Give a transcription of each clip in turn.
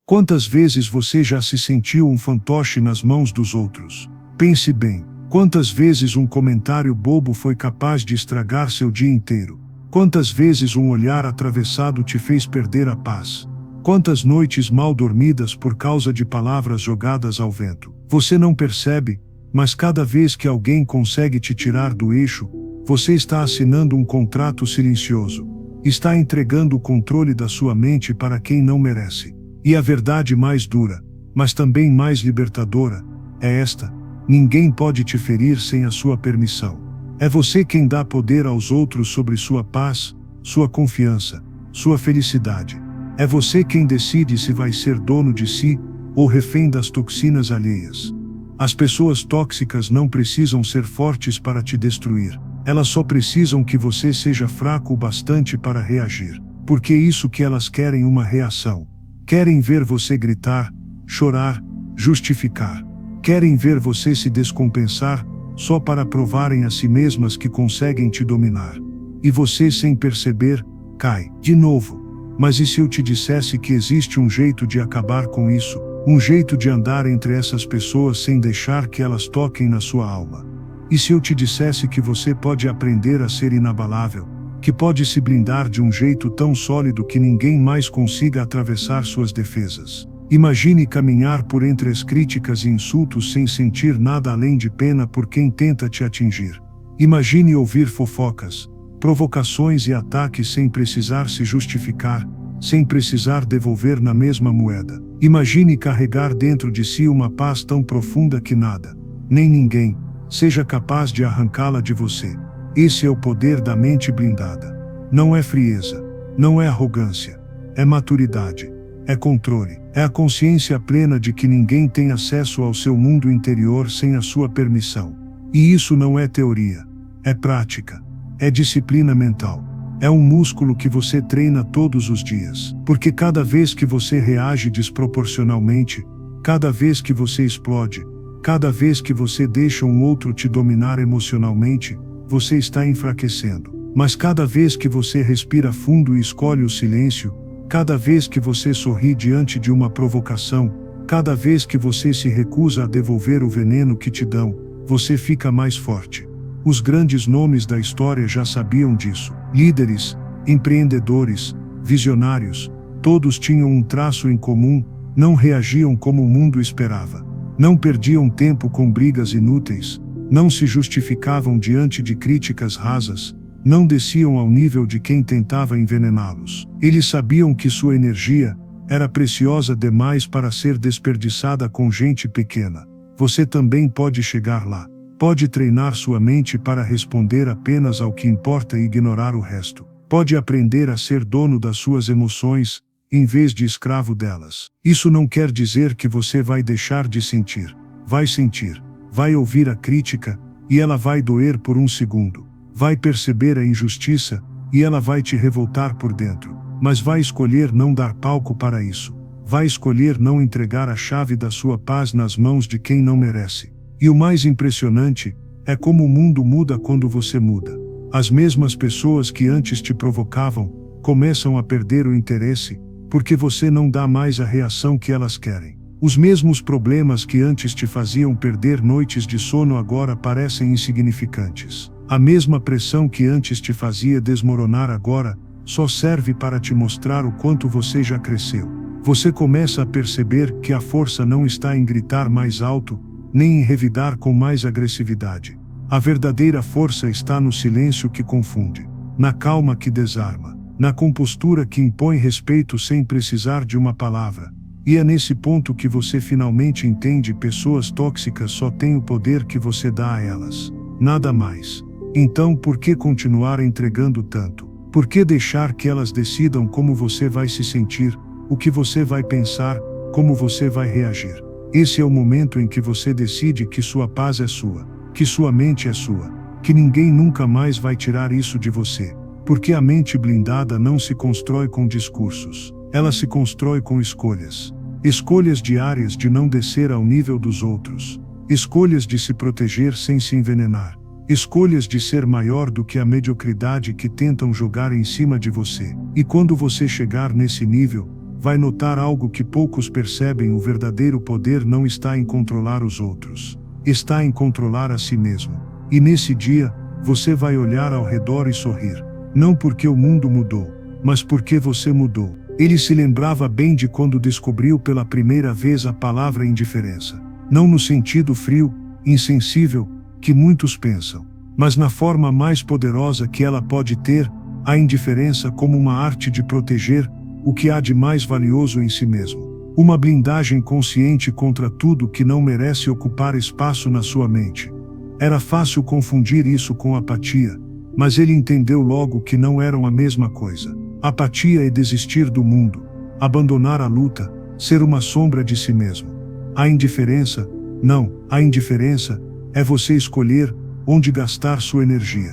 Quantas vezes você já se sentiu um fantoche nas mãos dos outros? Pense bem. Quantas vezes um comentário bobo foi capaz de estragar seu dia inteiro? Quantas vezes um olhar atravessado te fez perder a paz? Quantas noites mal dormidas por causa de palavras jogadas ao vento? Você não percebe, mas cada vez que alguém consegue te tirar do eixo, você está assinando um contrato silencioso. Está entregando o controle da sua mente para quem não merece. E a verdade mais dura, mas também mais libertadora, é esta: ninguém pode te ferir sem a sua permissão. É você quem dá poder aos outros sobre sua paz, sua confiança, sua felicidade. É você quem decide se vai ser dono de si ou refém das toxinas alheias. As pessoas tóxicas não precisam ser fortes para te destruir. Elas só precisam que você seja fraco o bastante para reagir. Porque isso que elas querem, uma reação. Querem ver você gritar, chorar, justificar. Querem ver você se descompensar, só para provarem a si mesmas que conseguem te dominar. E você, sem perceber, cai de novo. Mas e se eu te dissesse que existe um jeito de acabar com isso? Um jeito de andar entre essas pessoas sem deixar que elas toquem na sua alma? E se eu te dissesse que você pode aprender a ser inabalável? Que pode se blindar de um jeito tão sólido que ninguém mais consiga atravessar suas defesas? Imagine caminhar por entre as críticas e insultos sem sentir nada além de pena por quem tenta te atingir. Imagine ouvir fofocas, provocações e ataques sem precisar se justificar, sem precisar devolver na mesma moeda. Imagine carregar dentro de si uma paz tão profunda que nada, nem ninguém, seja capaz de arrancá-la de você. Esse é o poder da mente blindada. Não é frieza, não é arrogância, é maturidade, é controle, é a consciência plena de que ninguém tem acesso ao seu mundo interior sem a sua permissão. E isso não é teoria, é prática, é disciplina mental. É um músculo que você treina todos os dias. Porque cada vez que você reage desproporcionalmente, cada vez que você explode, cada vez que você deixa um outro te dominar emocionalmente, você está enfraquecendo. Mas cada vez que você respira fundo e escolhe o silêncio, cada vez que você sorri diante de uma provocação, cada vez que você se recusa a devolver o veneno que te dão, você fica mais forte. Os grandes nomes da história já sabiam disso. Líderes, empreendedores, visionários, todos tinham um traço em comum: não reagiam como o mundo esperava. Não perdiam tempo com brigas inúteis, não se justificavam diante de críticas rasas, não desciam ao nível de quem tentava envenená-los. Eles sabiam que sua energia era preciosa demais para ser desperdiçada com gente pequena. Você também pode chegar lá. Pode treinar sua mente para responder apenas ao que importa e ignorar o resto. Pode aprender a ser dono das suas emoções, em vez de escravo delas. Isso não quer dizer que você vai deixar de sentir. Vai sentir. Vai ouvir a crítica, e ela vai doer por um segundo. Vai perceber a injustiça, e ela vai te revoltar por dentro. Mas vai escolher não dar palco para isso. Vai escolher não entregar a chave da sua paz nas mãos de quem não merece. E o mais impressionante é como o mundo muda quando você muda. As mesmas pessoas que antes te provocavam começam a perder o interesse, porque você não dá mais a reação que elas querem. Os mesmos problemas que antes te faziam perder noites de sono agora parecem insignificantes. A mesma pressão que antes te fazia desmoronar agora só serve para te mostrar o quanto você já cresceu. Você começa a perceber que a força não está em gritar mais alto, nem em revidar com mais agressividade. A verdadeira força está no silêncio que confunde, na calma que desarma, na compostura que impõe respeito sem precisar de uma palavra. E é nesse ponto que você finalmente entende: pessoas tóxicas só têm o poder que você dá a elas. Nada mais. Então por que continuar entregando tanto? Por que deixar que elas decidam como você vai se sentir, o que você vai pensar, como você vai reagir? Esse é o momento em que você decide que sua paz é sua, que sua mente é sua, que ninguém nunca mais vai tirar isso de você. Porque a mente blindada não se constrói com discursos, ela se constrói com escolhas. Escolhas diárias de não descer ao nível dos outros. Escolhas de se proteger sem se envenenar. Escolhas de ser maior do que a mediocridade que tentam jogar em cima de você. E quando você chegar nesse nível, vai notar algo que poucos percebem: o verdadeiro poder não está em controlar os outros, está em controlar a si mesmo. E nesse dia, você vai olhar ao redor e sorrir. Não porque o mundo mudou, mas porque você mudou. Ele se lembrava bem de quando descobriu pela primeira vez a palavra indiferença. Não no sentido frio, insensível, que muitos pensam, mas na forma mais poderosa que ela pode ter, a indiferença como uma arte de proteger o que há de mais valioso em si mesmo. Uma blindagem consciente contra tudo que não merece ocupar espaço na sua mente. Era fácil confundir isso com apatia, mas ele entendeu logo que não eram a mesma coisa. Apatia é desistir do mundo, abandonar a luta, ser uma sombra de si mesmo. A indiferença, não, a indiferença é você escolher onde gastar sua energia.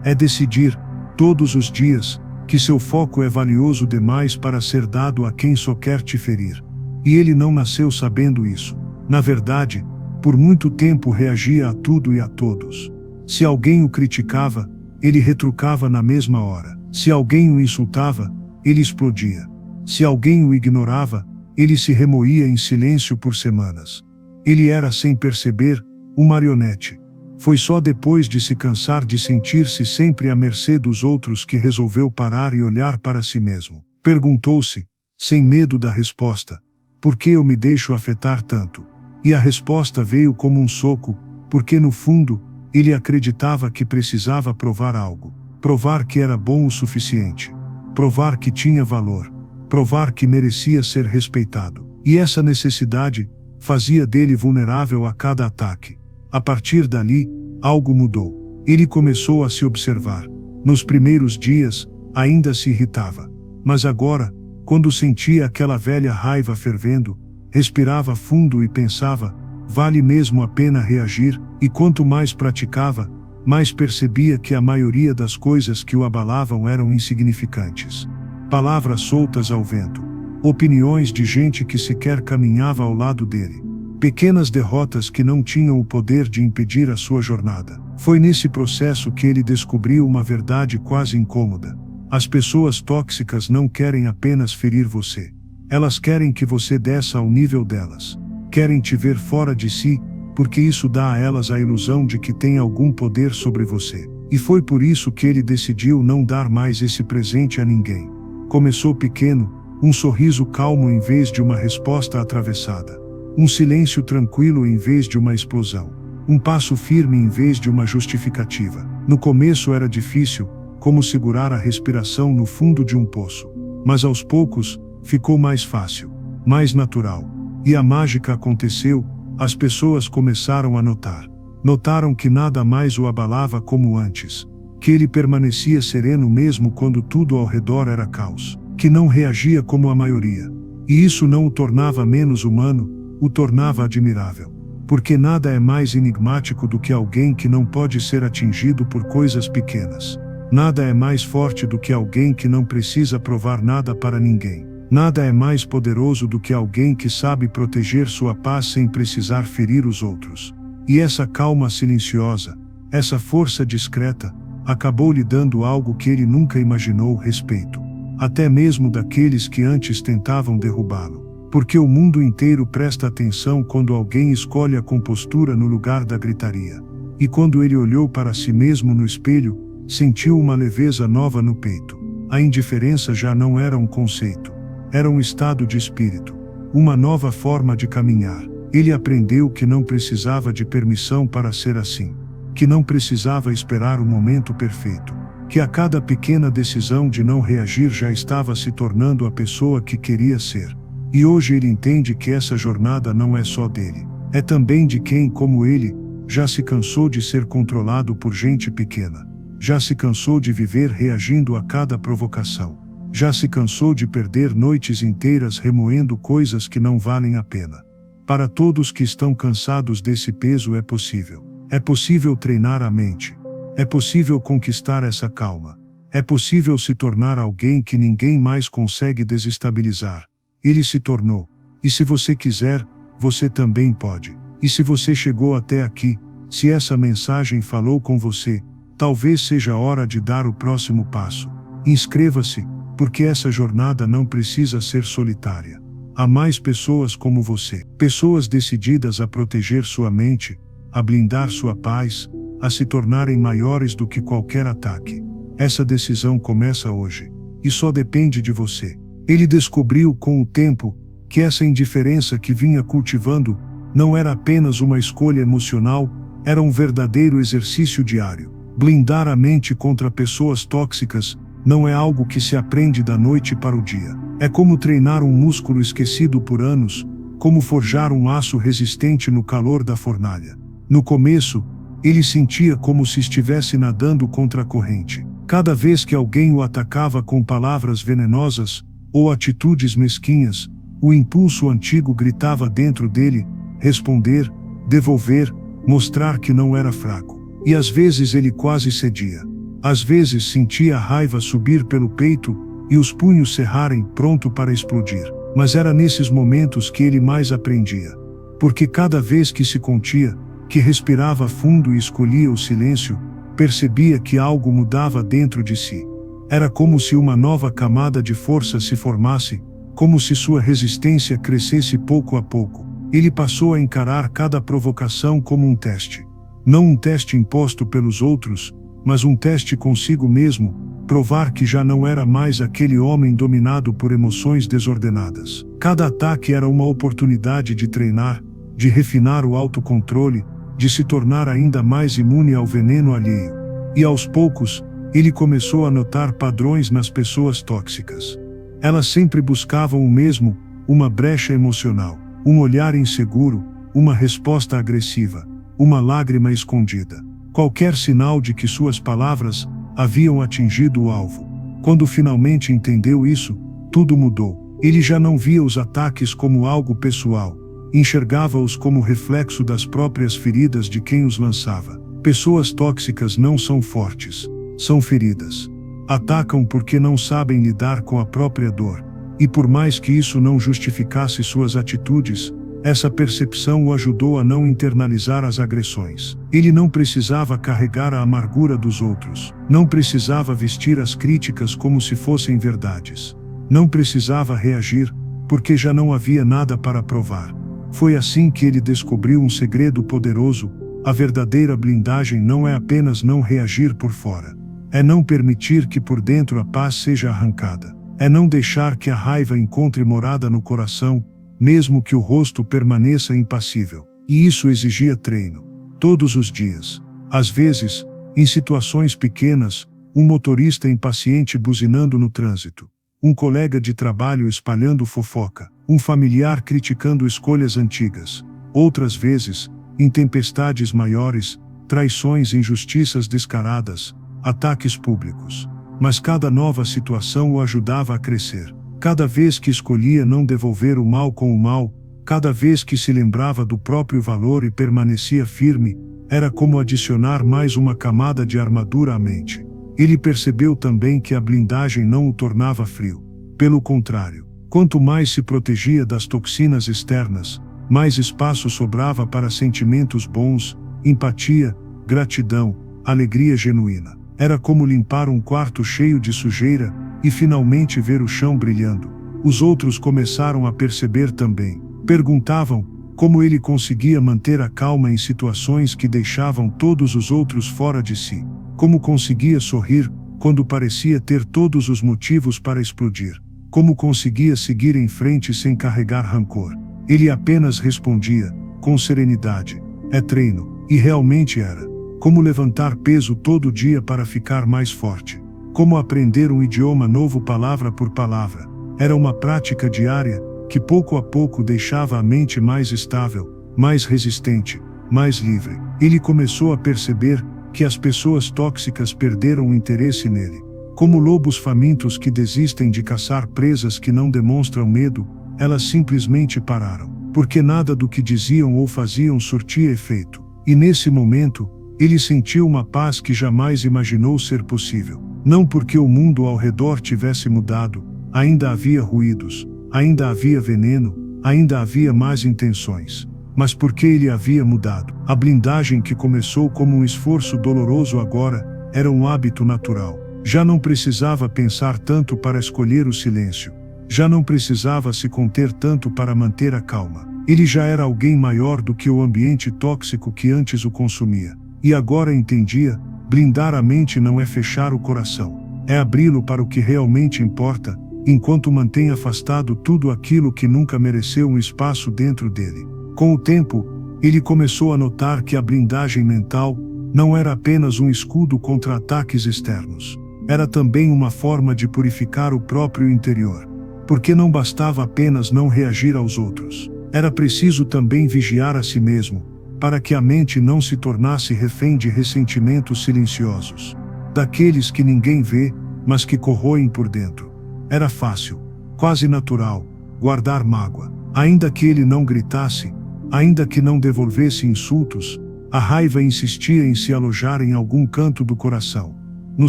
É decidir, todos os dias, que seu foco é valioso demais para ser dado a quem só quer te ferir. E ele não nasceu sabendo isso. Na verdade, por muito tempo reagia a tudo e a todos. Se alguém o criticava, ele retrucava na mesma hora. Se alguém o insultava, ele explodia. Se alguém o ignorava, ele se remoía em silêncio por semanas. Ele era, sem perceber, um marionete. Foi só depois de se cansar de sentir-se sempre à mercê dos outros que resolveu parar e olhar para si mesmo. Perguntou-se, sem medo da resposta: por que eu me deixo afetar tanto? E a resposta veio como um soco, porque no fundo, ele acreditava que precisava provar algo. Provar que era bom o suficiente. Provar que tinha valor. Provar que merecia ser respeitado. E essa necessidade fazia dele vulnerável a cada ataque. A partir dali, algo mudou. Ele começou a se observar. Nos primeiros dias, ainda se irritava. Mas agora, quando sentia aquela velha raiva fervendo, respirava fundo e pensava: vale mesmo a pena reagir? E quanto mais praticava, mais percebia que a maioria das coisas que o abalavam eram insignificantes. Palavras soltas ao vento. Opiniões de gente que sequer caminhava ao lado dele. Pequenas derrotas que não tinham o poder de impedir a sua jornada. Foi nesse processo que ele descobriu uma verdade quase incômoda. As pessoas tóxicas não querem apenas ferir você. Elas querem que você desça ao nível delas. Querem te ver fora de si, porque isso dá a elas a ilusão de que tem algum poder sobre você. E foi por isso que ele decidiu não dar mais esse presente a ninguém. Começou pequeno, um sorriso calmo em vez de uma resposta atravessada. Um silêncio tranquilo em vez de uma explosão. Um passo firme em vez de uma justificativa. No começo era difícil, como segurar a respiração no fundo de um poço. Mas aos poucos, ficou mais fácil, mais natural. E a mágica aconteceu, as pessoas começaram a notar. Notaram que nada mais o abalava como antes. Que ele permanecia sereno mesmo quando tudo ao redor era caos. Que não reagia como a maioria. E isso não o tornava menos humano, o tornava admirável. Porque nada é mais enigmático do que alguém que não pode ser atingido por coisas pequenas. Nada é mais forte do que alguém que não precisa provar nada para ninguém. Nada é mais poderoso do que alguém que sabe proteger sua paz sem precisar ferir os outros. E essa calma silenciosa, essa força discreta, acabou lhe dando algo que ele nunca imaginou: respeito. Até mesmo daqueles que antes tentavam derrubá-lo. Porque o mundo inteiro presta atenção quando alguém escolhe a compostura no lugar da gritaria. E quando ele olhou para si mesmo no espelho, sentiu uma leveza nova no peito. A indiferença já não era um conceito. Era um estado de espírito. Uma nova forma de caminhar. Ele aprendeu que não precisava de permissão para ser assim. Que não precisava esperar o momento perfeito. Que a cada pequena decisão de não reagir já estava se tornando a pessoa que queria ser. E hoje ele entende que essa jornada não é só dele. É também de quem, como ele, já se cansou de ser controlado por gente pequena. Já se cansou de viver reagindo a cada provocação. Já se cansou de perder noites inteiras remoendo coisas que não valem a pena. Para todos que estão cansados desse peso é possível. É possível treinar a mente. É possível conquistar essa calma. É possível se tornar alguém que ninguém mais consegue desestabilizar. Ele se tornou. E se você quiser, você também pode. E se você chegou até aqui, se essa mensagem falou com você, talvez seja a hora de dar o próximo passo. Inscreva-se, porque essa jornada não precisa ser solitária. Há mais pessoas como você, pessoas decididas a proteger sua mente, a blindar sua paz, a se tornarem maiores do que qualquer ataque. Essa decisão começa hoje, e só depende de você. Ele descobriu com o tempo que essa indiferença que vinha cultivando não era apenas uma escolha emocional, era um verdadeiro exercício diário. Blindar a mente contra pessoas tóxicas não é algo que se aprende da noite para o dia. É como treinar um músculo esquecido por anos, como forjar um aço resistente no calor da fornalha. No começo, ele sentia como se estivesse nadando contra a corrente. Cada vez que alguém o atacava com palavras venenosas ou atitudes mesquinhas, o impulso antigo gritava dentro dele: responder, devolver, mostrar que não era fraco. E às vezes ele quase cedia. Às vezes sentia a raiva subir pelo peito e os punhos cerrarem, pronto para explodir. Mas era nesses momentos que ele mais aprendia. Porque cada vez que se contia, que respirava fundo e escolhia o silêncio, percebia que algo mudava dentro de si. Era como se uma nova camada de força se formasse, como se sua resistência crescesse pouco a pouco. Ele passou a encarar cada provocação como um teste. Não um teste imposto pelos outros, mas um teste consigo mesmo, provar que já não era mais aquele homem dominado por emoções desordenadas. Cada ataque era uma oportunidade de treinar, de refinar o autocontrole, de se tornar ainda mais imune ao veneno alheio. E aos poucos, ele começou a notar padrões nas pessoas tóxicas. Elas sempre buscavam o mesmo, uma brecha emocional, um olhar inseguro, uma resposta agressiva, uma lágrima escondida. Qualquer sinal de que suas palavras haviam atingido o alvo. Quando finalmente entendeu isso, tudo mudou. Ele já não via os ataques como algo pessoal, enxergava-os como reflexo das próprias feridas de quem os lançava. Pessoas tóxicas não são fortes, são feridas. Atacam porque não sabem lidar com a própria dor. E por mais que isso não justificasse suas atitudes, essa percepção o ajudou a não internalizar as agressões. Ele não precisava carregar a amargura dos outros. Não precisava vestir as críticas como se fossem verdades. Não precisava reagir, porque já não havia nada para provar. Foi assim que ele descobriu um segredo poderoso: a verdadeira blindagem não é apenas não reagir por fora. É não permitir que por dentro a paz seja arrancada. É não deixar que a raiva encontre morada no coração, mesmo que o rosto permaneça impassível. E isso exigia treino. Todos os dias. Às vezes, em situações pequenas, um motorista impaciente buzinando no trânsito, um colega de trabalho espalhando fofoca, um familiar criticando escolhas antigas. Outras vezes, em tempestades maiores, traições e injustiças descaradas, ataques públicos. Mas cada nova situação o ajudava a crescer. Cada vez que escolhia não devolver o mal com o mal, cada vez que se lembrava do próprio valor e permanecia firme, era como adicionar mais uma camada de armadura à mente. Ele percebeu também que a blindagem não o tornava frio. Pelo contrário, quanto mais se protegia das toxinas externas, mais espaço sobrava para sentimentos bons, empatia, gratidão, alegria genuína. Era como limpar um quarto cheio de sujeira e finalmente ver o chão brilhando. Os outros começaram a perceber também. Perguntavam como ele conseguia manter a calma em situações que deixavam todos os outros fora de si. Como conseguia sorrir quando parecia ter todos os motivos para explodir. Como conseguia seguir em frente sem carregar rancor. Ele apenas respondia, com serenidade: é treino. E realmente era. Como levantar peso todo dia para ficar mais forte. Como aprender um idioma novo palavra por palavra. Era uma prática diária, que pouco a pouco deixava a mente mais estável, mais resistente, mais livre. Ele começou a perceber que as pessoas tóxicas perderam o interesse nele. Como lobos famintos que desistem de caçar presas que não demonstram medo, elas simplesmente pararam. Porque nada do que diziam ou faziam surtia efeito. E nesse momento, ele sentiu uma paz que jamais imaginou ser possível. Não porque o mundo ao redor tivesse mudado, ainda havia ruídos, ainda havia veneno, ainda havia más intenções. Mas porque ele havia mudado. A blindagem que começou como um esforço doloroso agora, era um hábito natural. Já não precisava pensar tanto para escolher o silêncio. Já não precisava se conter tanto para manter a calma. Ele já era alguém maior do que o ambiente tóxico que antes o consumia. E agora entendia: blindar a mente não é fechar o coração. É abri-lo para o que realmente importa, enquanto mantém afastado tudo aquilo que nunca mereceu um espaço dentro dele. Com o tempo, ele começou a notar que a blindagem mental não era apenas um escudo contra ataques externos. Era também uma forma de purificar o próprio interior. Porque não bastava apenas não reagir aos outros. Era preciso também vigiar a si mesmo, para que a mente não se tornasse refém de ressentimentos silenciosos. Daqueles que ninguém vê, mas que corroem por dentro. Era fácil, quase natural, guardar mágoa. Ainda que ele não gritasse, ainda que não devolvesse insultos, a raiva insistia em se alojar em algum canto do coração. No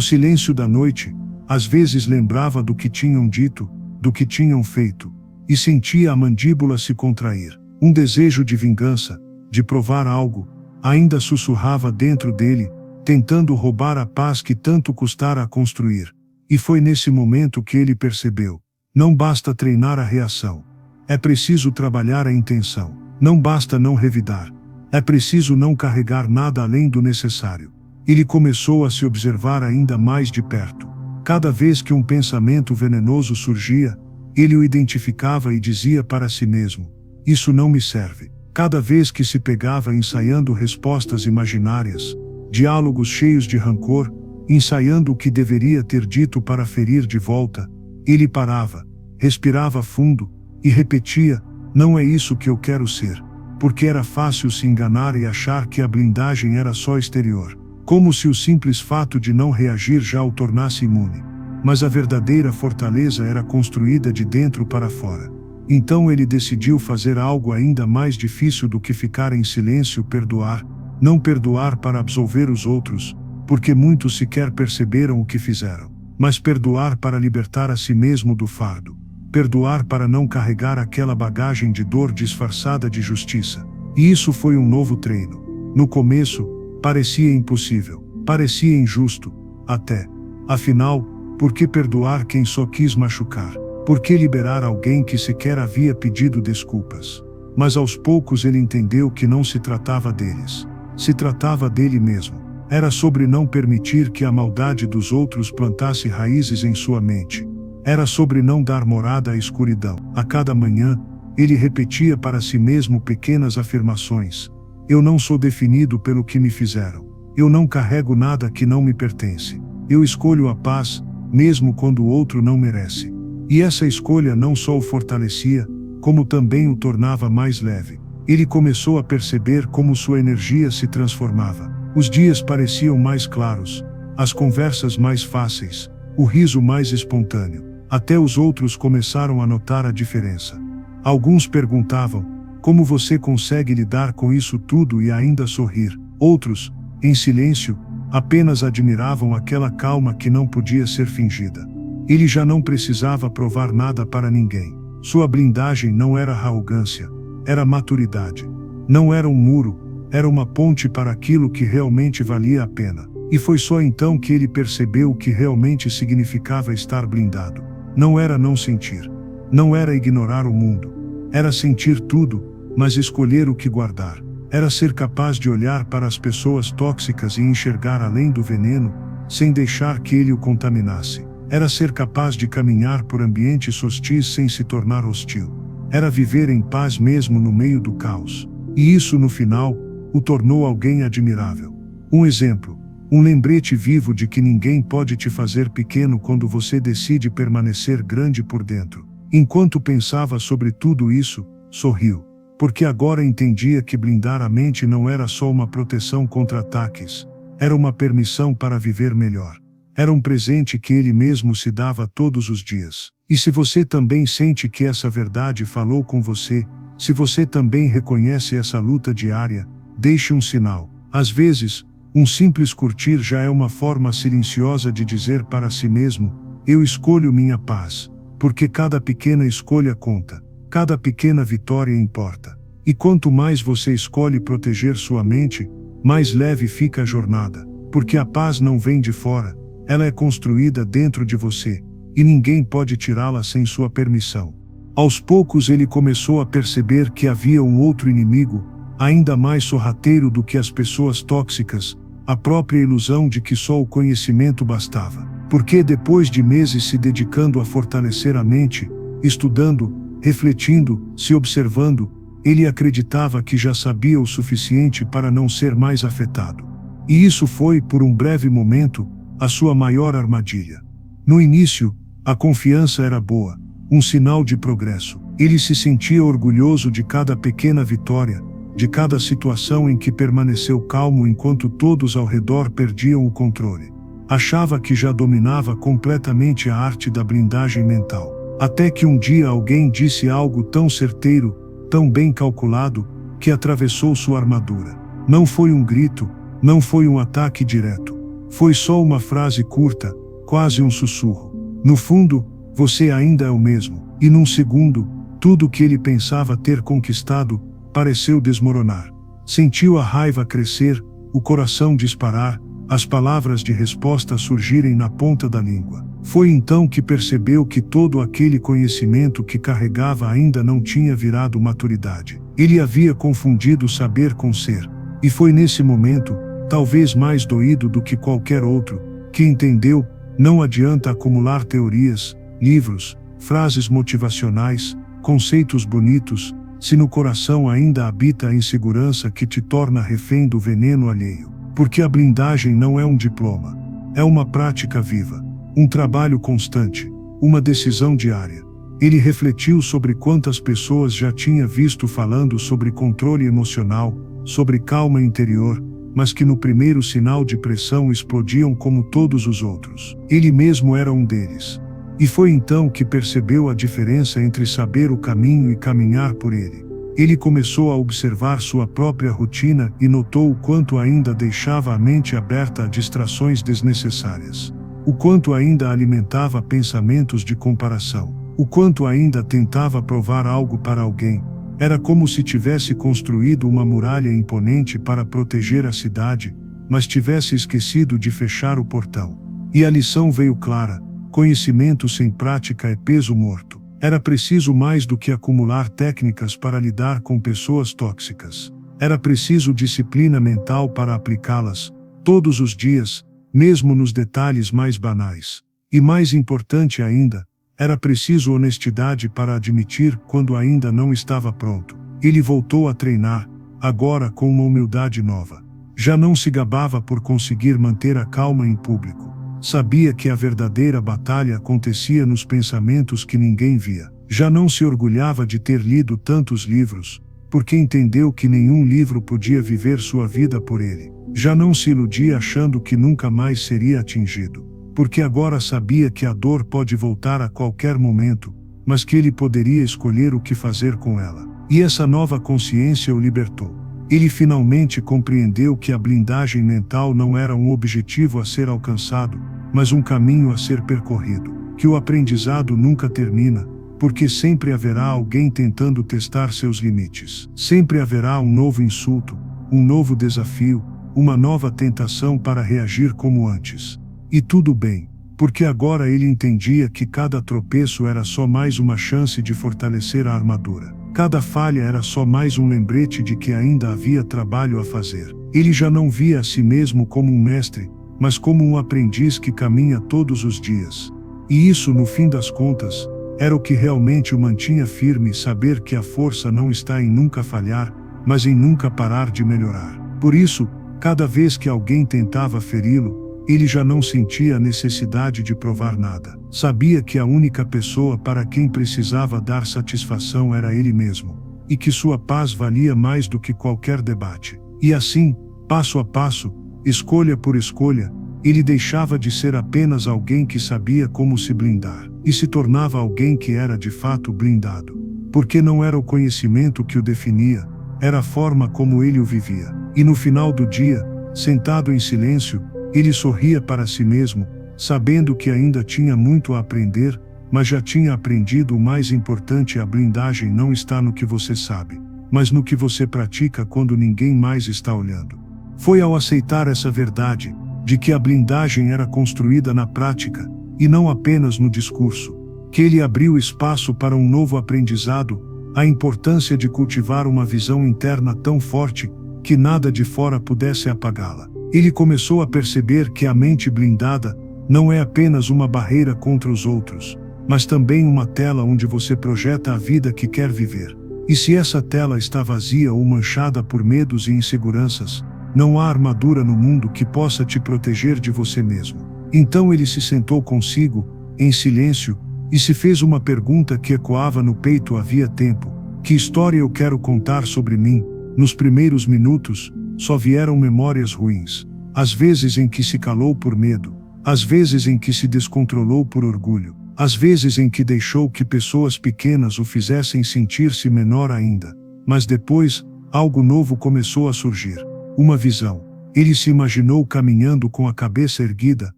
silêncio da noite, às vezes lembrava do que tinham dito, do que tinham feito, e sentia a mandíbula se contrair. Um desejo de vingança, de provar algo, ainda sussurrava dentro dele, tentando roubar a paz que tanto custara a construir. E foi nesse momento que ele percebeu: não basta treinar a reação. É preciso trabalhar a intenção. Não basta não revidar. É preciso não carregar nada além do necessário. Ele começou a se observar ainda mais de perto. Cada vez que um pensamento venenoso surgia, ele o identificava e dizia para si mesmo: isso não me serve. Cada vez que se pegava ensaiando respostas imaginárias, diálogos cheios de rancor, ensaiando o que deveria ter dito para ferir de volta, ele parava, respirava fundo, e repetia: não é isso que eu quero ser. Porque era fácil se enganar e achar que a blindagem era só exterior. Como se o simples fato de não reagir já o tornasse imune. Mas a verdadeira fortaleza era construída de dentro para fora. Então ele decidiu fazer algo ainda mais difícil do que ficar em silêncio: perdoar. Não perdoar para absolver os outros, porque muitos sequer perceberam o que fizeram. Mas perdoar para libertar a si mesmo do fardo. Perdoar para não carregar aquela bagagem de dor disfarçada de justiça. E isso foi um novo treino. No começo, parecia impossível, parecia injusto, até. Afinal, por que perdoar quem só quis machucar? Por que liberar alguém que sequer havia pedido desculpas? Mas aos poucos ele entendeu que não se tratava deles. Se tratava dele mesmo. Era sobre não permitir que a maldade dos outros plantasse raízes em sua mente. Era sobre não dar morada à escuridão. A cada manhã, ele repetia para si mesmo pequenas afirmações: eu não sou definido pelo que me fizeram. Eu não carrego nada que não me pertence. Eu escolho a paz, mesmo quando o outro não merece. E essa escolha não só o fortalecia, como também o tornava mais leve. Ele começou a perceber como sua energia se transformava. Os dias pareciam mais claros, as conversas mais fáceis, o riso mais espontâneo. Até os outros começaram a notar a diferença. Alguns perguntavam: como você consegue lidar com isso tudo e ainda sorrir? Outros, em silêncio, apenas admiravam aquela calma que não podia ser fingida. Ele já não precisava provar nada para ninguém. Sua blindagem não era arrogância, era maturidade. Não era um muro, era uma ponte para aquilo que realmente valia a pena. E foi só então que ele percebeu o que realmente significava estar blindado. Não era não sentir. Não era ignorar o mundo. Era sentir tudo, mas escolher o que guardar. Era ser capaz de olhar para as pessoas tóxicas e enxergar além do veneno, sem deixar que ele o contaminasse. Era ser capaz de caminhar por ambientes hostis sem se tornar hostil. Era viver em paz mesmo no meio do caos. E isso, no final, o tornou alguém admirável. Um exemplo. Um lembrete vivo de que ninguém pode te fazer pequeno quando você decide permanecer grande por dentro. Enquanto pensava sobre tudo isso, sorriu. Porque agora entendia que blindar a mente não era só uma proteção contra ataques. Era uma permissão para viver melhor. Era um presente que ele mesmo se dava todos os dias. E se você também sente que essa verdade falou com você, se você também reconhece essa luta diária, deixe um sinal. Às vezes, um simples curtir já é uma forma silenciosa de dizer para si mesmo: eu escolho minha paz. Porque cada pequena escolha conta. Cada pequena vitória importa. E quanto mais você escolhe proteger sua mente, mais leve fica a jornada. Porque a paz não vem de fora, Ela é construída dentro de você, e ninguém pode tirá-la sem sua permissão. Aos poucos ele começou a perceber que havia um outro inimigo, ainda mais sorrateiro do que as pessoas tóxicas, a própria ilusão de que só o conhecimento bastava. Porque depois de meses se dedicando a fortalecer a mente, estudando, refletindo, se observando, ele acreditava que já sabia o suficiente para não ser mais afetado. E isso foi, por um breve momento, a sua maior armadilha. No início, a confiança era boa, um sinal de progresso. Ele se sentia orgulhoso de cada pequena vitória, de cada situação em que permaneceu calmo enquanto todos ao redor perdiam o controle. Achava que já dominava completamente a arte da blindagem mental. Até que um dia alguém disse algo tão certeiro, tão bem calculado, que atravessou sua armadura. Não foi um grito, não foi um ataque direto. Foi só uma frase curta, quase um sussurro. No fundo, você ainda é o mesmo. E num segundo, tudo o que ele pensava ter conquistado pareceu desmoronar. Sentiu a raiva crescer, o coração disparar, as palavras de resposta surgirem na ponta da língua. Foi então que percebeu que todo aquele conhecimento que carregava ainda não tinha virado maturidade. Ele havia confundido saber com ser. E foi nesse momento, talvez mais doído do que qualquer outro, que entendeu: não adianta acumular teorias, livros, frases motivacionais, conceitos bonitos, se no coração ainda habita a insegurança que te torna refém do veneno alheio. Porque a blindagem não é um diploma. É uma prática viva. Um trabalho constante. Uma decisão diária. Ele refletiu sobre quantas pessoas já tinha visto falando sobre controle emocional, sobre calma interior, mas que no primeiro sinal de pressão explodiam como todos os outros. Ele mesmo era um deles. E foi então que percebeu a diferença entre saber o caminho e caminhar por ele. Ele começou a observar sua própria rotina e notou o quanto ainda deixava a mente aberta a distrações desnecessárias. O quanto ainda alimentava pensamentos de comparação. O quanto ainda tentava provar algo para alguém. Era como se tivesse construído uma muralha imponente para proteger a cidade, mas tivesse esquecido de fechar o portão. E a lição veio clara: conhecimento sem prática é peso morto. Era preciso mais do que acumular técnicas para lidar com pessoas tóxicas. Era preciso disciplina mental para aplicá-las, todos os dias, mesmo nos detalhes mais banais. E mais importante ainda, era preciso honestidade para admitir quando ainda não estava pronto. Ele voltou a treinar, agora com uma humildade nova. Já não se gabava por conseguir manter a calma em público. Sabia que a verdadeira batalha acontecia nos pensamentos que ninguém via. Já não se orgulhava de ter lido tantos livros, porque entendeu que nenhum livro podia viver sua vida por ele. Já não se iludia achando que nunca mais seria atingido, porque agora sabia que a dor pode voltar a qualquer momento, mas que ele poderia escolher o que fazer com ela. E essa nova consciência o libertou. Ele finalmente compreendeu que a blindagem mental não era um objetivo a ser alcançado, mas um caminho a ser percorrido. Que o aprendizado nunca termina, porque sempre haverá alguém tentando testar seus limites. Sempre haverá um novo insulto, um novo desafio, uma nova tentação para reagir como antes. E tudo bem, porque agora ele entendia que cada tropeço era só mais uma chance de fortalecer a armadura. Cada falha era só mais um lembrete de que ainda havia trabalho a fazer. Ele já não via a si mesmo como um mestre, mas como um aprendiz que caminha todos os dias. E isso, no fim das contas, era o que realmente o mantinha firme: saber que a força não está em nunca falhar, mas em nunca parar de melhorar. Por isso, cada vez que alguém tentava feri-lo, ele já não sentia a necessidade de provar nada. Sabia que a única pessoa para quem precisava dar satisfação era ele mesmo, e que sua paz valia mais do que qualquer debate. E assim, passo a passo, escolha por escolha, ele deixava de ser apenas alguém que sabia como se blindar, e se tornava alguém que era de fato blindado. Porque não era o conhecimento que o definia, era a forma como ele o vivia. E no final do dia, sentado em silêncio, ele sorria para si mesmo, sabendo que ainda tinha muito a aprender, mas já tinha aprendido o mais importante: a blindagem não está no que você sabe, mas no que você pratica quando ninguém mais está olhando. Foi ao aceitar essa verdade, de que a blindagem era construída na prática, e não apenas no discurso, que ele abriu espaço para um novo aprendizado, a importância de cultivar uma visão interna tão forte, que nada de fora pudesse apagá-la. Ele começou a perceber que a mente blindada não é apenas uma barreira contra os outros, mas também uma tela onde você projeta a vida que quer viver. E se essa tela está vazia ou manchada por medos e inseguranças, não há armadura no mundo que possa te proteger de você mesmo. Então ele se sentou consigo, em silêncio, e se fez uma pergunta que ecoava no peito havia tempo: que história eu quero contar sobre mim? Nos primeiros minutos, só vieram memórias ruins. As vezes em que se calou por medo, as vezes em que se descontrolou por orgulho, as vezes em que deixou que pessoas pequenas o fizessem sentir-se menor ainda. Mas depois, algo novo começou a surgir. Uma visão. Ele se imaginou caminhando com a cabeça erguida,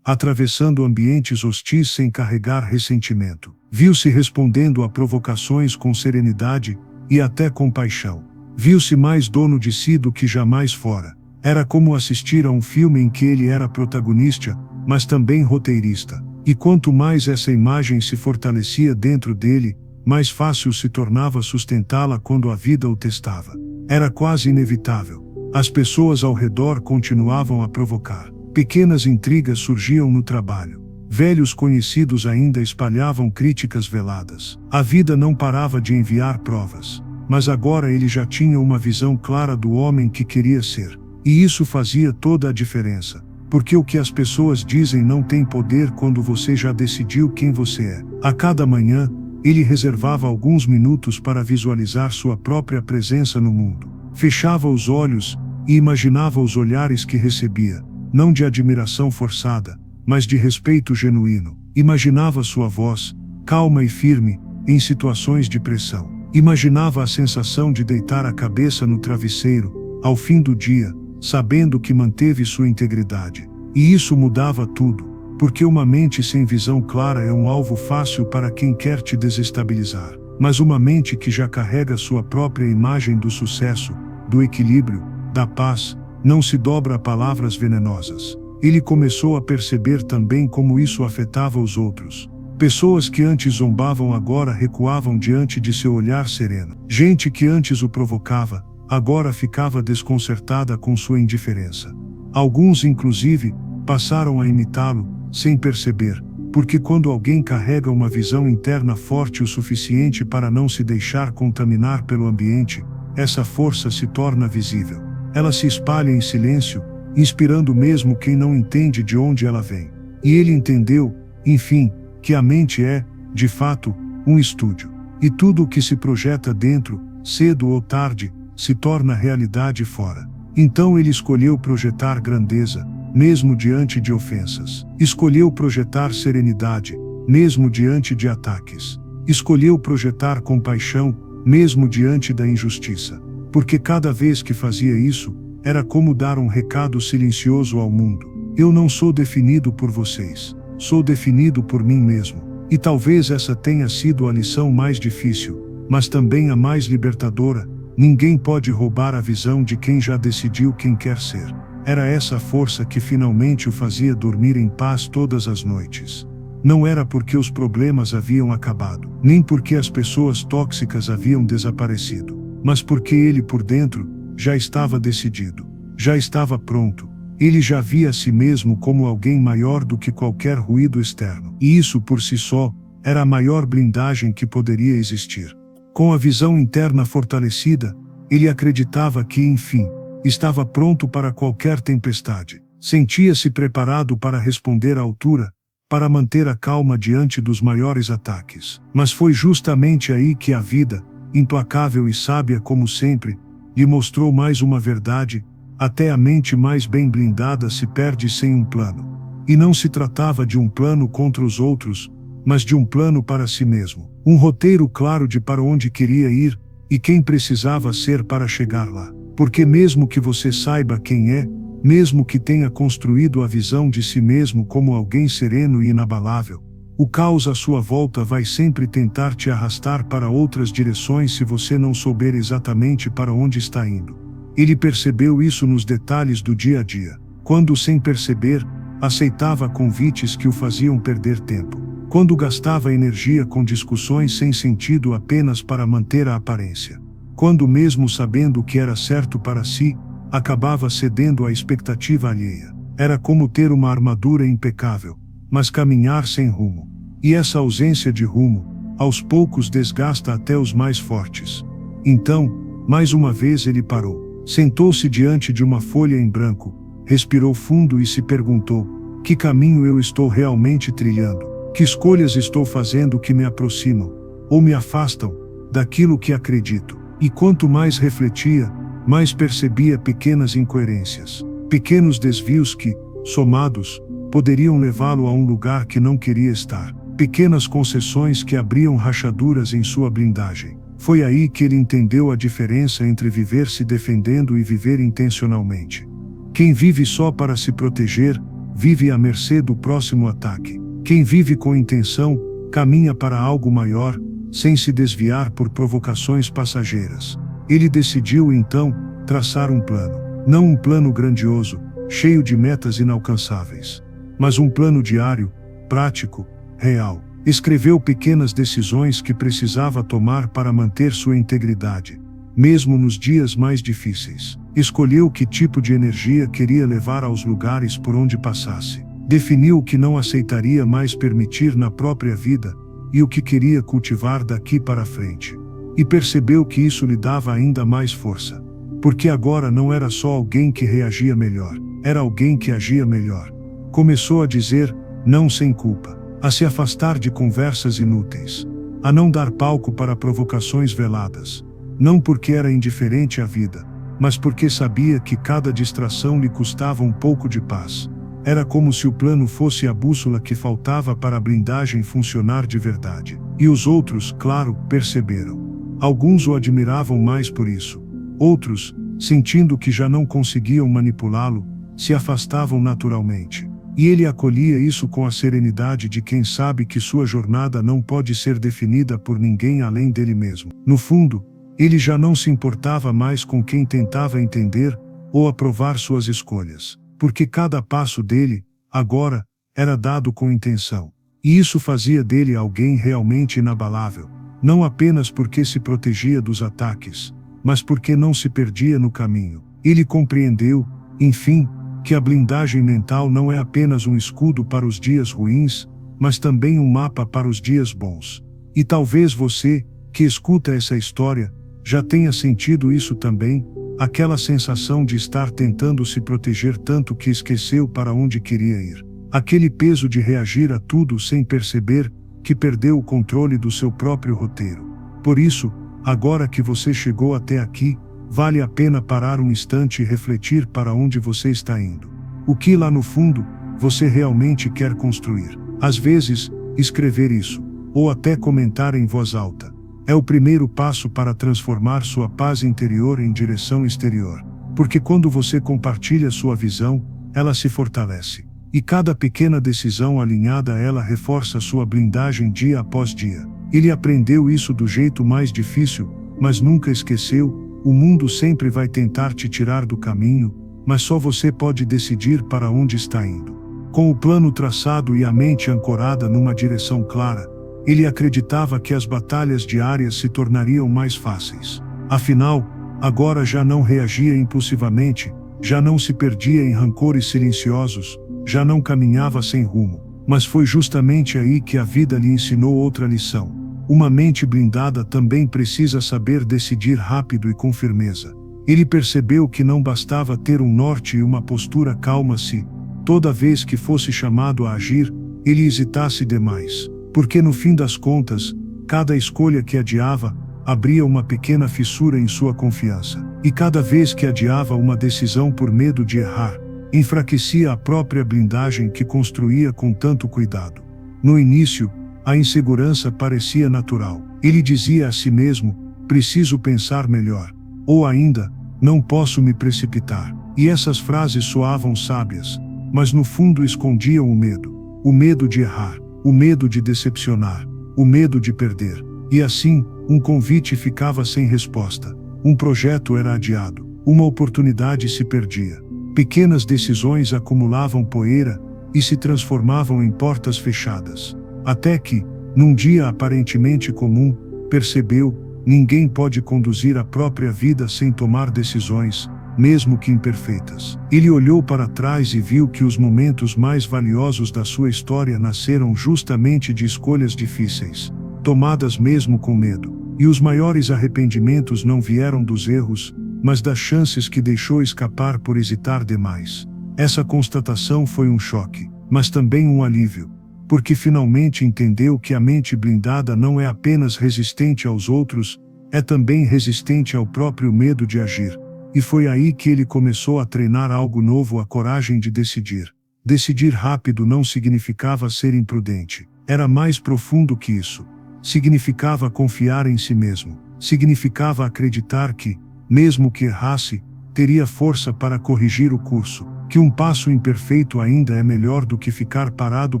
atravessando ambientes hostis sem carregar ressentimento. Viu-se respondendo a provocações com serenidade e até compaixão. Viu-se mais dono de si do que jamais fora. Era como assistir a um filme em que ele era protagonista, mas também roteirista. E quanto mais essa imagem se fortalecia dentro dele, mais fácil se tornava sustentá-la quando a vida o testava. Era quase inevitável. As pessoas ao redor continuavam a provocar. Pequenas intrigas surgiam no trabalho. Velhos conhecidos ainda espalhavam críticas veladas. A vida não parava de enviar provas. Mas agora ele já tinha uma visão clara do homem que queria ser. E isso fazia toda a diferença. Porque o que as pessoas dizem não tem poder quando você já decidiu quem você é. A cada manhã, ele reservava alguns minutos para visualizar sua própria presença no mundo. Fechava os olhos e imaginava os olhares que recebia, não de admiração forçada, mas de respeito genuíno. Imaginava sua voz, calma e firme, em situações de pressão. Imaginava a sensação de deitar a cabeça no travesseiro, ao fim do dia, sabendo que manteve sua integridade. E isso mudava tudo, porque uma mente sem visão clara é um alvo fácil para quem quer te desestabilizar. Mas uma mente que já carrega sua própria imagem do sucesso, do equilíbrio, da paz, não se dobra a palavras venenosas. Ele começou a perceber também como isso afetava os outros. Pessoas que antes zombavam agora recuavam diante de seu olhar sereno. Gente que antes o provocava, agora ficava desconcertada com sua indiferença. Alguns, inclusive, passaram a imitá-lo, sem perceber, porque quando alguém carrega uma visão interna forte o suficiente para não se deixar contaminar pelo ambiente, essa força se torna visível. Ela se espalha em silêncio, inspirando mesmo quem não entende de onde ela vem. E ele entendeu, enfim, que a mente é, de fato, um estúdio. E tudo o que se projeta dentro, cedo ou tarde, se torna realidade fora. Então ele escolheu projetar grandeza, mesmo diante de ofensas. Escolheu projetar serenidade, mesmo diante de ataques. Escolheu projetar compaixão, mesmo diante da injustiça. Porque cada vez que fazia isso, era como dar um recado silencioso ao mundo. Eu não sou definido por vocês. Sou definido por mim mesmo. E talvez essa tenha sido a lição mais difícil, mas também a mais libertadora. Ninguém pode roubar a visão de quem já decidiu quem quer ser. Era essa a força que finalmente o fazia dormir em paz todas as noites. Não era porque os problemas haviam acabado, nem porque as pessoas tóxicas haviam desaparecido, mas porque ele por dentro já estava decidido, já estava pronto. Ele já via a si mesmo como alguém maior do que qualquer ruído externo. E isso por si só era a maior blindagem que poderia existir. Com a visão interna fortalecida, ele acreditava que, enfim, estava pronto para qualquer tempestade. Sentia-se preparado para responder à altura, para manter a calma diante dos maiores ataques. Mas foi justamente aí que a vida, implacável e sábia como sempre, lhe mostrou mais uma verdade: até a mente mais bem blindada se perde sem um plano. E não se tratava de um plano contra os outros, mas de um plano para si mesmo. Um roteiro claro de para onde queria ir, e quem precisava ser para chegar lá. Porque mesmo que você saiba quem é, mesmo que tenha construído a visão de si mesmo como alguém sereno e inabalável, o caos à sua volta vai sempre tentar te arrastar para outras direções se você não souber exatamente para onde está indo. Ele percebeu isso nos detalhes do dia a dia. quando, sem perceber, aceitava convites que o faziam perder tempo, quando gastava energia com discussões sem sentido apenas para manter a aparência, quando, mesmo sabendo o que era certo para si, acabava cedendo à expectativa alheia. Era como ter uma armadura impecável, mas caminhar sem rumo. E essa ausência de rumo, aos poucos desgasta até os mais fortes. Então, mais uma vez ele parou, sentou-se diante de uma folha em branco, respirou fundo e se perguntou: que caminho eu estou realmente trilhando? Que escolhas estou fazendo que me aproximam, ou me afastam, daquilo que acredito? E quanto mais refletia, mais percebia pequenas incoerências, pequenos desvios que, somados, poderiam levá-lo a um lugar que não queria estar, pequenas concessões que abriam rachaduras em sua blindagem. Foi aí que ele entendeu a diferença entre viver se defendendo e viver intencionalmente. Quem vive só para se proteger, vive à mercê do próximo ataque. Quem vive com intenção, caminha para algo maior, sem se desviar por provocações passageiras. Ele decidiu então traçar um plano. Não um plano grandioso, cheio de metas inalcançáveis, mas um plano diário, prático, real. Escreveu pequenas decisões que precisava tomar para manter sua integridade, mesmo nos dias mais difíceis. Escolheu que tipo de energia queria levar aos lugares por onde passasse. Definiu o que não aceitaria mais permitir na própria vida e o que queria cultivar daqui para frente. E percebeu que isso lhe dava ainda mais força. Porque agora não era só alguém que reagia melhor, era alguém que agia melhor. Começou a dizer não sem culpa, a se afastar de conversas inúteis, a não dar palco para provocações veladas, não porque era indiferente à vida, mas porque sabia que cada distração lhe custava um pouco de paz. Era como se o plano fosse a bússola que faltava para a blindagem funcionar de verdade. E os outros, claro, perceberam. Alguns o admiravam mais por isso. Outros, sentindo que já não conseguiam manipulá-lo, se afastavam naturalmente. E ele acolhia isso com a serenidade de quem sabe que sua jornada não pode ser definida por ninguém além dele mesmo. No fundo, ele já não se importava mais com quem tentava entender ou aprovar suas escolhas, porque cada passo dele, agora, era dado com intenção. E isso fazia dele alguém realmente inabalável, não apenas porque se protegia dos ataques, mas porque não se perdia no caminho. Ele compreendeu, enfim, que a blindagem mental não é apenas um escudo para os dias ruins, mas também um mapa para os dias bons. E talvez você, que escuta essa história, já tenha sentido isso também, aquela sensação de estar tentando se proteger tanto que esqueceu para onde queria ir. Aquele peso de reagir a tudo sem perceber que perdeu o controle do seu próprio roteiro. Por isso, agora que você chegou até aqui, vale a pena parar um instante e refletir para onde você está indo. O que lá no fundo, você realmente quer construir. Às vezes, escrever isso, ou até comentar em voz alta, é o primeiro passo para transformar sua paz interior em direção exterior. Porque quando você compartilha sua visão, ela se fortalece. E cada pequena decisão alinhada a ela reforça sua blindagem dia após dia. Ele aprendeu isso do jeito mais difícil, mas nunca esqueceu. O mundo sempre vai tentar te tirar do caminho, mas só você pode decidir para onde está indo. Com o plano traçado e a mente ancorada numa direção clara, ele acreditava que as batalhas diárias se tornariam mais fáceis. Afinal, agora já não reagia impulsivamente, já não se perdia em rancores silenciosos, já não caminhava sem rumo. Mas foi justamente aí que a vida lhe ensinou outra lição. Uma mente blindada também precisa saber decidir rápido e com firmeza. Ele percebeu que não bastava ter um norte e uma postura calma se, toda vez que fosse chamado a agir, ele hesitasse demais. Porque no fim das contas, cada escolha que adiava, abria uma pequena fissura em sua confiança. E cada vez que adiava uma decisão por medo de errar, enfraquecia a própria blindagem que construía com tanto cuidado. No início, a insegurança parecia natural. Ele dizia a si mesmo, preciso pensar melhor. Ou ainda, não posso me precipitar. E essas frases soavam sábias, mas no fundo escondiam o medo. O medo de errar, o medo de decepcionar, o medo de perder. E assim, um convite ficava sem resposta. Um projeto era adiado. Uma oportunidade se perdia. Pequenas decisões acumulavam poeira e se transformavam em portas fechadas. Até que, num dia aparentemente comum, percebeu: ninguém pode conduzir a própria vida sem tomar decisões, mesmo que imperfeitas. Ele olhou para trás e viu que os momentos mais valiosos da sua história nasceram justamente de escolhas difíceis, tomadas mesmo com medo. E os maiores arrependimentos não vieram dos erros, mas das chances que deixou escapar por hesitar demais. Essa constatação foi um choque, mas também um alívio, porque finalmente entendeu que a mente blindada não é apenas resistente aos outros, é também resistente ao próprio medo de agir. E foi aí que ele começou a treinar algo novo: a coragem de decidir. Decidir rápido não significava ser imprudente. Era mais profundo que isso. Significava confiar em si mesmo. Significava acreditar que, mesmo que errasse, teria força para corrigir o curso. Que um passo imperfeito ainda é melhor do que ficar parado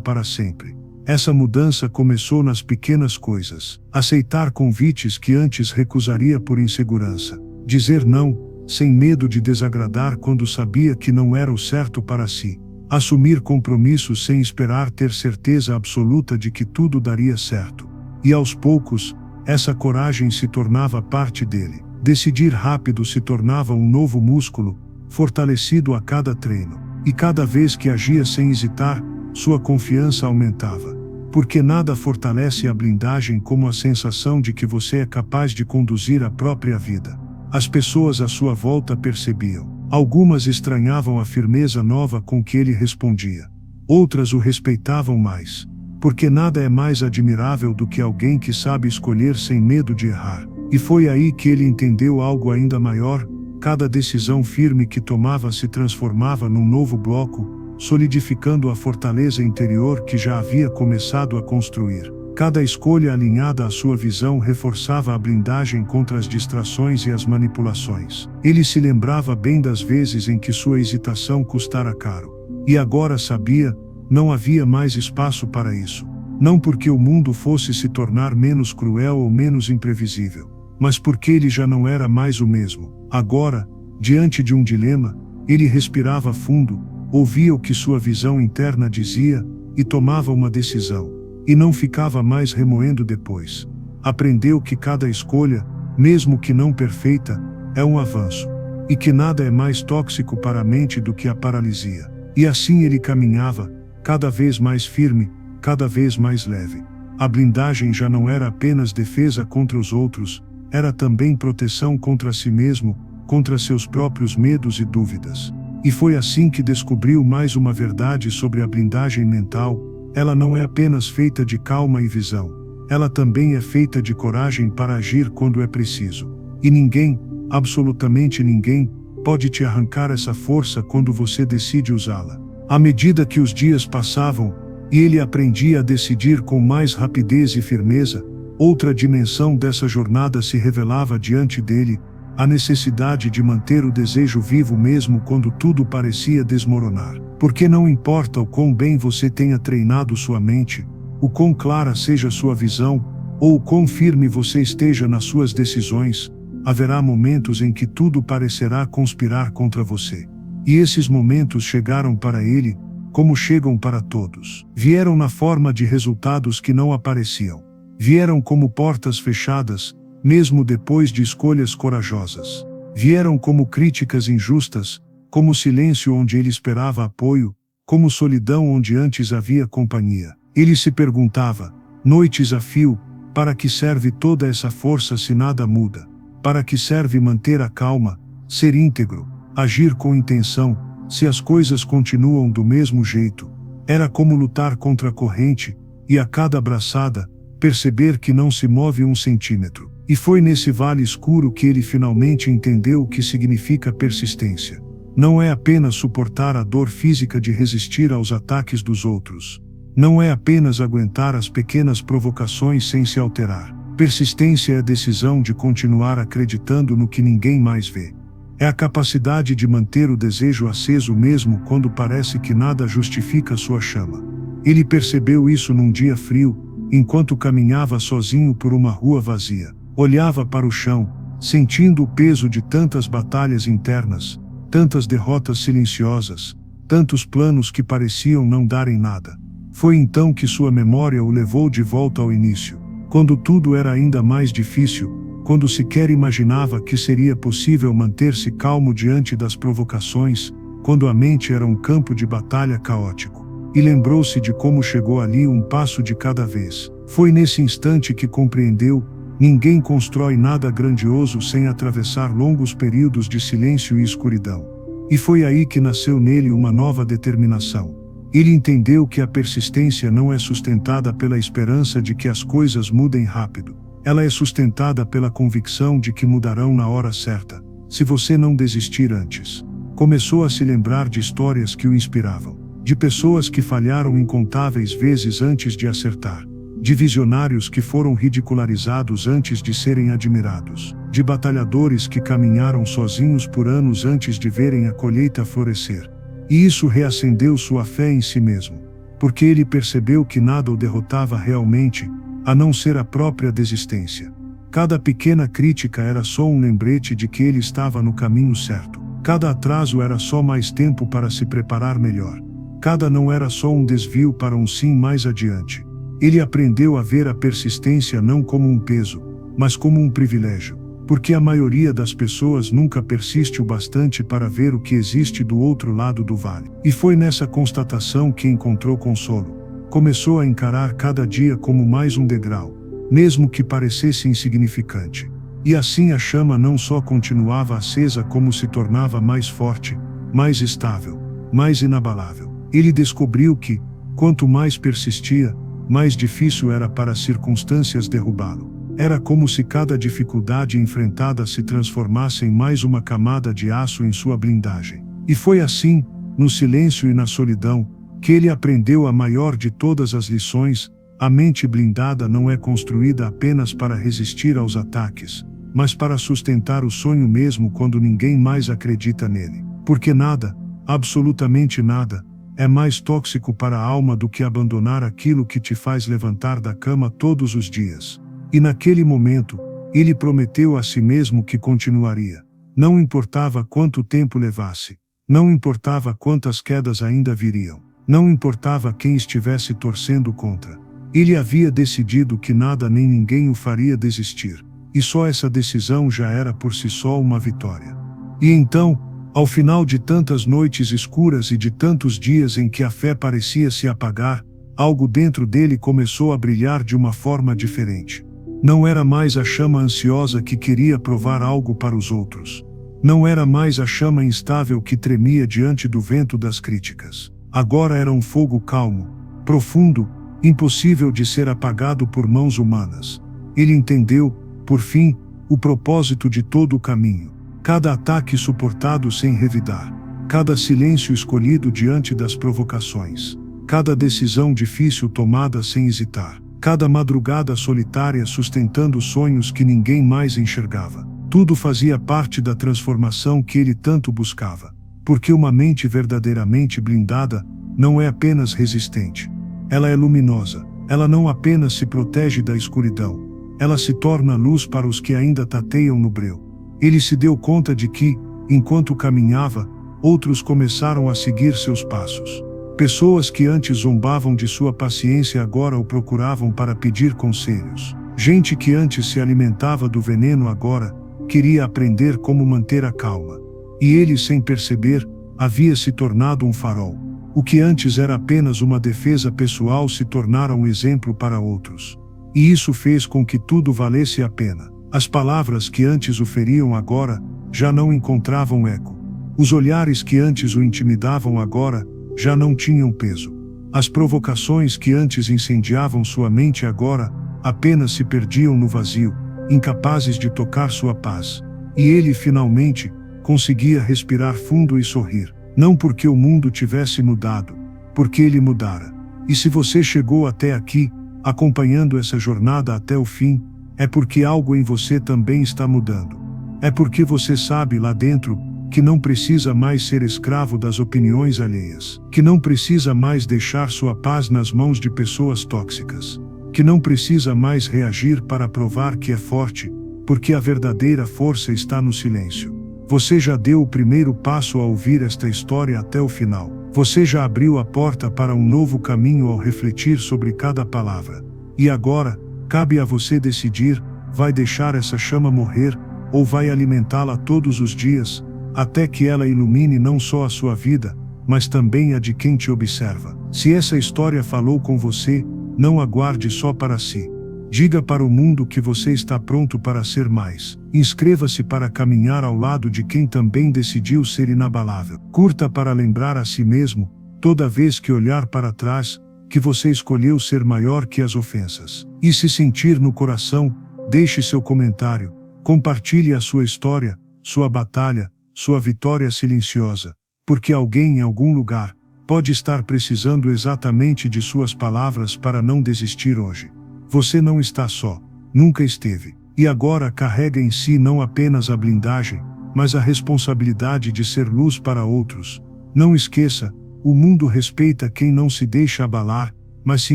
para sempre. Essa mudança começou nas pequenas coisas. Aceitar convites que antes recusaria por insegurança. Dizer não, sem medo de desagradar quando sabia que não era o certo para si. Assumir compromissos sem esperar ter certeza absoluta de que tudo daria certo. E aos poucos, essa coragem se tornava parte dele. Decidir rápido se tornava um novo músculo, fortalecido a cada treino. E cada vez que agia sem hesitar, sua confiança aumentava. Porque nada fortalece a blindagem como a sensação de que você é capaz de conduzir a própria vida. As pessoas à sua volta percebiam. Algumas estranhavam a firmeza nova com que ele respondia. Outras o respeitavam mais. Porque nada é mais admirável do que alguém que sabe escolher sem medo de errar. E foi aí que ele entendeu algo ainda maior: cada decisão firme que tomava se transformava num novo bloco, solidificando a fortaleza interior que já havia começado a construir. Cada escolha alinhada à sua visão reforçava a blindagem contra as distrações e as manipulações. Ele se lembrava bem das vezes em que sua hesitação custara caro. E agora sabia: não havia mais espaço para isso. Não porque o mundo fosse se tornar menos cruel ou menos imprevisível, mas porque ele já não era mais o mesmo. Agora, diante de um dilema, ele respirava fundo, ouvia o que sua visão interna dizia, e tomava uma decisão. E não ficava mais remoendo depois. Aprendeu que cada escolha, mesmo que não perfeita, é um avanço. E que nada é mais tóxico para a mente do que a paralisia. E assim ele caminhava, cada vez mais firme, cada vez mais leve. A blindagem já não era apenas defesa contra os outros, era também proteção contra si mesmo, contra seus próprios medos e dúvidas. E foi assim que descobriu mais uma verdade sobre a blindagem mental: ela não é apenas feita de calma e visão. Ela também é feita de coragem para agir quando é preciso. E ninguém, absolutamente ninguém, pode te arrancar essa força quando você decide usá-la. À medida que os dias passavam, e ele aprendia a decidir com mais rapidez e firmeza, outra dimensão dessa jornada se revelava diante dele: a necessidade de manter o desejo vivo mesmo quando tudo parecia desmoronar. Porque não importa o quão bem você tenha treinado sua mente, o quão clara seja sua visão, ou o quão firme você esteja nas suas decisões, haverá momentos em que tudo parecerá conspirar contra você. E esses momentos chegaram para ele, como chegam para todos. Vieram na forma de resultados que não apareciam. Vieram como portas fechadas, mesmo depois de escolhas corajosas. Vieram como críticas injustas, como silêncio onde ele esperava apoio, como solidão onde antes havia companhia. Ele se perguntava, noites a fio: para que serve toda essa força se nada muda? Para que serve manter a calma, ser íntegro, agir com intenção, se as coisas continuam do mesmo jeito? Era como lutar contra a corrente, e a cada abraçada, perceber que não se move um centímetro. E foi nesse vale escuro que ele finalmente entendeu o que significa persistência. Não é apenas suportar a dor física de resistir aos ataques dos outros. Não é apenas aguentar as pequenas provocações sem se alterar. Persistência é a decisão de continuar acreditando no que ninguém mais vê. É a capacidade de manter o desejo aceso mesmo quando parece que nada justifica sua chama. Ele percebeu isso num dia frio, enquanto caminhava sozinho por uma rua vazia. Olhava para o chão, sentindo o peso de tantas batalhas internas, tantas derrotas silenciosas, tantos planos que pareciam não darem nada. Foi então que sua memória o levou de volta ao início, quando tudo era ainda mais difícil, quando sequer imaginava que seria possível manter-se calmo diante das provocações, quando a mente era um campo de batalha caótico. E lembrou-se de como chegou ali um passo de cada vez. Foi nesse instante que compreendeu: ninguém constrói nada grandioso sem atravessar longos períodos de silêncio e escuridão. E foi aí que nasceu nele uma nova determinação. Ele entendeu que a persistência não é sustentada pela esperança de que as coisas mudem rápido. Ela é sustentada pela convicção de que mudarão na hora certa, se você não desistir antes. Começou a se lembrar de histórias que o inspiravam, de pessoas que falharam incontáveis vezes antes de acertar, de visionários que foram ridicularizados antes de serem admirados, de batalhadores que caminharam sozinhos por anos antes de verem a colheita florescer. E isso reacendeu sua fé em si mesmo, porque ele percebeu que nada o derrotava realmente, a não ser a própria desistência. Cada pequena crítica era só um lembrete de que ele estava no caminho certo. Cada atraso era só mais tempo para se preparar melhor. Cada não era só um desvio para um sim mais adiante. Ele aprendeu a ver a persistência não como um peso, mas como um privilégio. Porque a maioria das pessoas nunca persiste o bastante para ver o que existe do outro lado do vale. E foi nessa constatação que encontrou consolo. Começou a encarar cada dia como mais um degrau, mesmo que parecesse insignificante. E assim a chama não só continuava acesa, como se tornava mais forte, mais estável, mais inabalável. Ele descobriu que, quanto mais persistia, mais difícil era para as circunstâncias derrubá-lo. Era como se cada dificuldade enfrentada se transformasse em mais uma camada de aço em sua blindagem. E foi assim, no silêncio e na solidão, que ele aprendeu a maior de todas as lições: a mente blindada não é construída apenas para resistir aos ataques, mas para sustentar o sonho mesmo quando ninguém mais acredita nele. Porque nada, absolutamente nada, é mais tóxico para a alma do que abandonar aquilo que te faz levantar da cama todos os dias. E naquele momento, ele prometeu a si mesmo que continuaria. Não importava quanto tempo levasse. Não importava quantas quedas ainda viriam. Não importava quem estivesse torcendo contra. Ele havia decidido que nada nem ninguém o faria desistir. E só essa decisão já era por si só uma vitória. E então, ao final de tantas noites escuras e de tantos dias em que a fé parecia se apagar, algo dentro dele começou a brilhar de uma forma diferente. Não era mais a chama ansiosa que queria provar algo para os outros. Não era mais a chama instável que tremia diante do vento das críticas. Agora era um fogo calmo, profundo, impossível de ser apagado por mãos humanas. Ele entendeu, por fim, o propósito de todo o caminho. Cada ataque suportado sem revidar. Cada silêncio escolhido diante das provocações. Cada decisão difícil tomada sem hesitar. Cada madrugada solitária sustentando sonhos que ninguém mais enxergava. Tudo fazia parte da transformação que ele tanto buscava. Porque uma mente verdadeiramente blindada não é apenas resistente. Ela é luminosa. Ela não apenas se protege da escuridão. Ela se torna luz para os que ainda tateiam no breu. Ele se deu conta de que, enquanto caminhava, outros começaram a seguir seus passos. Pessoas que antes zombavam de sua paciência agora o procuravam para pedir conselhos. Gente que antes se alimentava do veneno agora queria aprender como manter a calma. E ele, sem perceber, havia se tornado um farol. O que antes era apenas uma defesa pessoal se tornara um exemplo para outros. E isso fez com que tudo valesse a pena. As palavras que antes o feriam agora já não encontravam eco. Os olhares que antes o intimidavam agora já não tinham peso. As provocações que antes incendiavam sua mente agora apenas se perdiam no vazio, incapazes de tocar sua paz. E ele finalmente conseguia respirar fundo e sorrir. Não porque o mundo tivesse mudado, porque ele mudara. E se você chegou até aqui, acompanhando essa jornada até o fim, é porque algo em você também está mudando. É porque você sabe lá dentro que não precisa mais ser escravo das opiniões alheias, que não precisa mais deixar sua paz nas mãos de pessoas tóxicas, que não precisa mais reagir para provar que é forte, porque a verdadeira força está no silêncio. Você já deu o primeiro passo ao ouvir esta história até o final. Você já abriu a porta para um novo caminho ao refletir sobre cada palavra. E agora, cabe a você decidir: vai deixar essa chama morrer, ou vai alimentá-la todos os dias, até que ela ilumine não só a sua vida, mas também a de quem te observa. Se essa história falou com você, não a guarde só para si. Diga para o mundo que você está pronto para ser mais. Inscreva-se para caminhar ao lado de quem também decidiu ser inabalável. Curta para lembrar a si mesmo, toda vez que olhar para trás, que você escolheu ser maior que as ofensas. E se sentir no coração, deixe seu comentário. Compartilhe a sua história, sua batalha, sua vitória silenciosa. Porque alguém em algum lugar pode estar precisando exatamente de suas palavras para não desistir hoje. Você não está só, nunca esteve, e agora carrega em si não apenas a blindagem, mas a responsabilidade de ser luz para outros. Não esqueça, o mundo respeita quem não se deixa abalar, mas se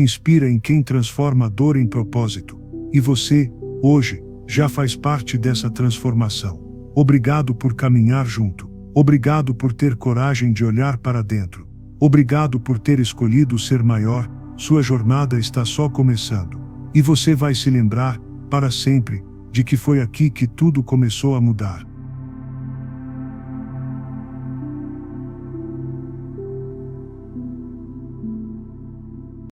inspira em quem transforma a dor em propósito. E você, hoje, já faz parte dessa transformação. Obrigado por caminhar junto. Obrigado por ter coragem de olhar para dentro. Obrigado por ter escolhido ser maior. Sua jornada está só começando. E você vai se lembrar, para sempre, de que foi aqui que tudo começou a mudar.